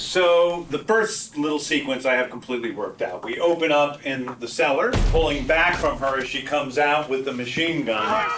So the first little sequence I have completely worked out. We open up in the cellar, pulling back from her as she comes out with the machine gun.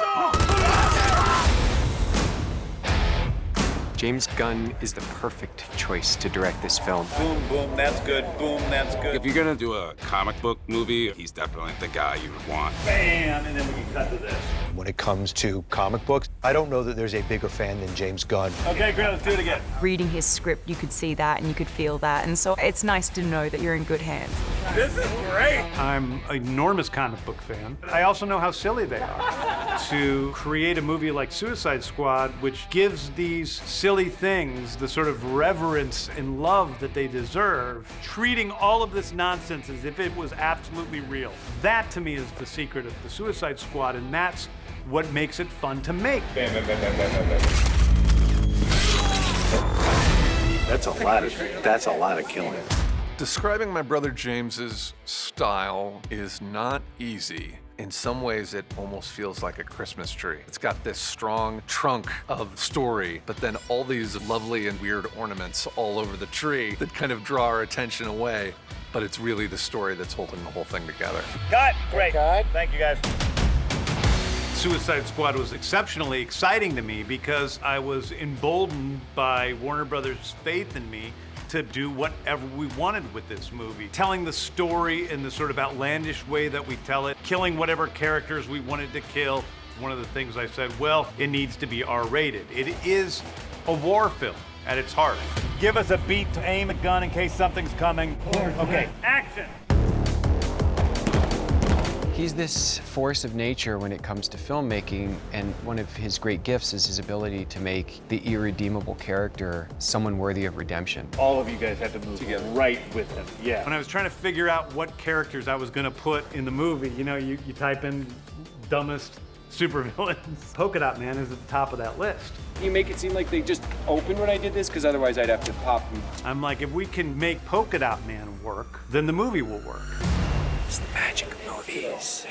James Gunn is the perfect choice to direct this film. Boom, boom, that's good. Boom, that's good. If you're gonna do a comic book movie, he's definitely the guy you would want. Bam, and then we can cut to this. When it comes to comic books, I don't know that there's a bigger fan than James Gunn. Okay, great, let's do it again. Reading his script, you could see that and you could feel that, and so it's nice to know that you're in good hands. This is great. I'm an enormous comic book fan. I also know how silly they are. To create a movie like Suicide Squad, which gives these silly things the sort of reverence and love that they deserve, treating all of this nonsense as if it was absolutely real. That, to me, is the secret of the Suicide Squad, and that's what makes it fun to make. Bam, bam, bam, bam, bam, bam. That's a lot of killing. Describing my brother James's style is not easy. In some ways, it almost feels like a Christmas tree. It's got this strong trunk of story, but then all these lovely and weird ornaments all over the tree that kind of draw our attention away. But it's really the story that's holding the whole thing together. Cut, great. Cut. Thank you, guys. Suicide Squad was exceptionally exciting to me because I was emboldened by Warner Brothers' faith in me to do whatever we wanted with this movie. Telling the story in the sort of outlandish way that we tell it, killing whatever characters we wanted to kill. One of the things I said, well, it needs to be R-rated. It is a war film at its heart. Give us a beat to aim a gun in case something's coming. Okay, action. He's this force of nature when it comes to filmmaking, and one of his great gifts is his ability to make the irredeemable character someone worthy of redemption. All of you guys had to move together right with him. Yeah. When I was trying to figure out what characters I was gonna put in the movie, you know, you type in dumbest supervillains. Polka Dot Man is at the top of that list. You make it seem like they just opened when I did this, because otherwise I'd have to pop them. I'm like, if we can make Polka Dot Man work, then the movie will work. It's the magic of movies.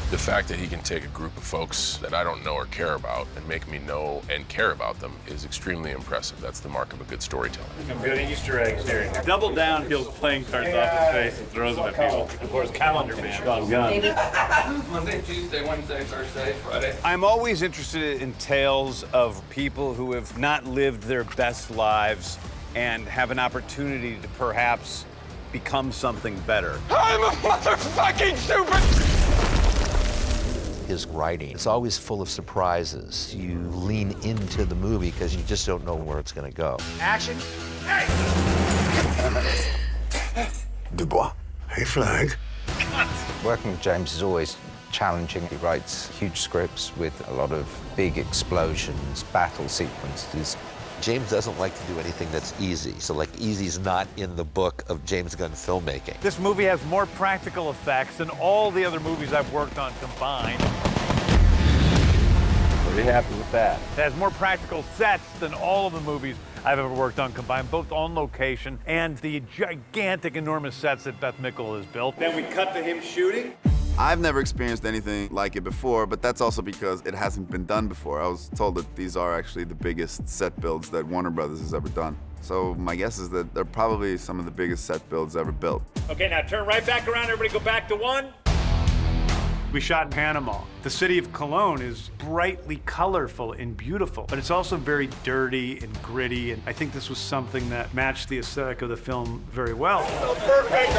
The fact that he can take a group of folks that I don't know or care about and make me know and care about them is extremely impressive. That's the mark of a good storyteller. Some good Easter eggs here. Double down, peels playing cards off his face and throws them at people. Of course, Calendar Man. Monday, Tuesday, Wednesday, Thursday, Friday. I'm always interested in tales of people who have not lived their best lives and have an opportunity to perhaps become something better. I'm a motherfucking stupid! His writing, it's always full of surprises. You lean into the movie because you just don't know where it's going to go. Action. Dubois. Hey, Flag. Working with James is always challenging. He writes huge scripts with a lot of big explosions, battle sequences. James doesn't like to do anything that's easy. So, like, easy's not in the book of James Gunn filmmaking. This movie has more practical effects than all the other movies I've worked on combined. Pretty happy with that. It has more practical sets than all of the movies I've ever worked on combined, both on location and the gigantic, enormous sets that Beth Mickle has built. Then we cut to him shooting. I've never experienced anything like it before, but that's also because it hasn't been done before. I was told that these are actually the biggest set builds that Warner Brothers has ever done. So my guess is that they're probably some of the biggest set builds ever built. Okay, now turn right back around. Everybody go back to one. We shot in Panama. The city of Cologne is brightly colorful and beautiful, but it's also very dirty and gritty, and I think this was something that matched the aesthetic of the film very well. Perfect.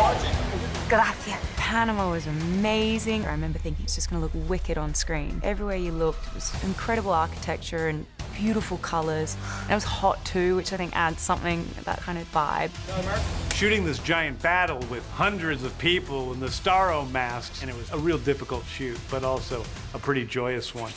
Gracias. Panama was amazing. I remember thinking it's just gonna look wicked on screen. Everywhere you looked, it was incredible architecture and beautiful colors. And it was hot too, which I think adds something, that kind of vibe. Shooting this giant battle with hundreds of people in the Starro masks, and it was a real difficult shoot, but also a pretty joyous one.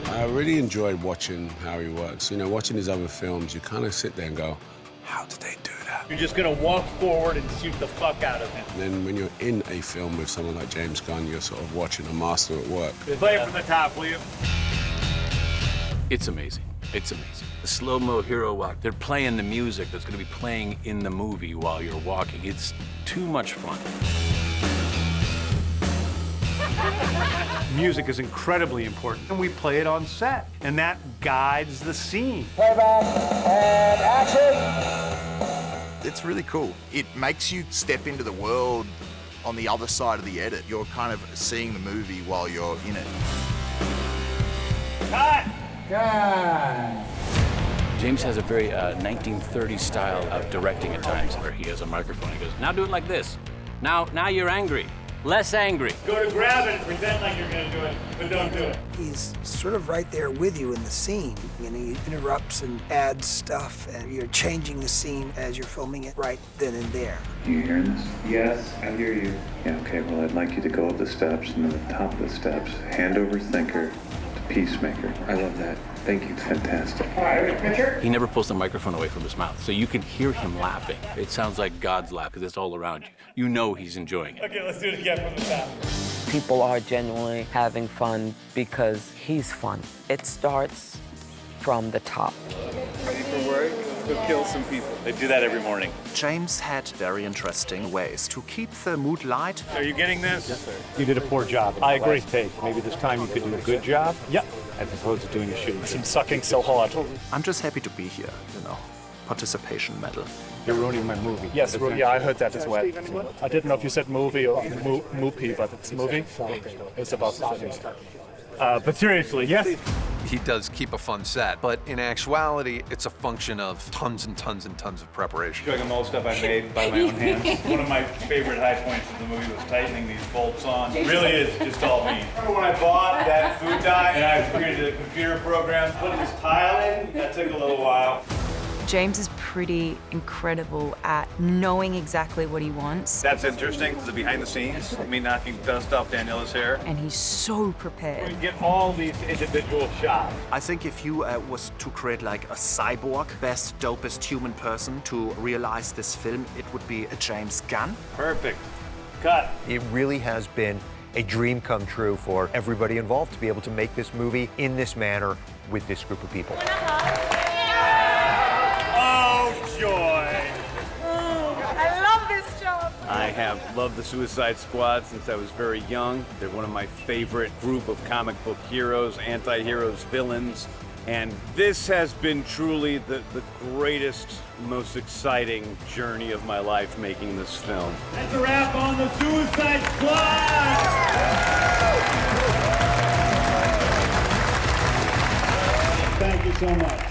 I really enjoyed watching how he works. You know, watching his other films, you kind of sit there and go, how did they do that? You're just gonna walk forward and shoot the fuck out of him. And then when you're in a film with someone like James Gunn, you're sort of watching a master at work. Play it from the top, will you? It's amazing. It's amazing. The slow-mo hero walk, they're playing the music that's gonna be playing in the movie while you're walking. It's too much fun. Music is incredibly important, and we play it on set, and that guides the scene. Playback and action. It's really cool. It makes you step into the world on the other side of the edit. You're kind of seeing the movie while you're in it. Cut! God. James has a very 1930s style of directing at times, where he has a microphone. He goes, now do it like this. Now you're angry. Less angry. Go to grab it and pretend like you're gonna do it, but don't do it. He's sort of right there with you in the scene, and he interrupts and adds stuff, and you're changing the scene as you're filming it right then and there. You hearing this? Yes, I hear you. Yeah, okay, well, I'd like you to go up the steps, and then the top of the steps, hand over thinker to peacemaker. I love that. Thank you, it's fantastic. All right, picture. He never pulls the microphone away from his mouth, so you can hear him laughing. It sounds like God's laugh, because it's all around you. You know he's enjoying it. Okay, let's do it again from the top. People are genuinely having fun because he's fun. It starts from the top. Ready for work? Let's go kill some people. They do that every morning. James had very interesting ways to keep the mood light. Are you getting this? Yes, sir. You did a poor job. I agree. Take. Maybe this time you could do a good job. Yep. As opposed to doing a shoot. Seems sucking so hard. I'm just happy to be here, you know. Participation medal. You're ruining my movie. Yes, yeah, I heard that as well. I didn't know if you said movie or movie, but it's movie. It's about the film. But seriously, yes. He does keep a fun set, but in actuality, it's a function of tons and tons and tons of preparation. Showing them all the stuff I made by my own hands. One of my favorite high points of the movie was tightening these bolts on. It really is just all me. Remember when I bought that food dye and I created a computer program, put this tile in? That took a little while. James is pretty incredible at knowing exactly what he wants. That's interesting, because behind the scenes, me knocking dust off Daniela's hair. And he's so prepared. We get all these individual shots. I think if you was to create like a cyborg, best, dopest human person to realize this film, it would be a James Gunn. Perfect. Cut. It really has been a dream come true for everybody involved to be able to make this movie in this manner with this group of people. I love this job. I have loved the Suicide Squad since I was very young. They're one of my favorite group of comic book heroes, anti-heroes, villains. And this has been truly the greatest, most exciting journey of my life making this film. That's a wrap on the Suicide Squad! Thank you so much.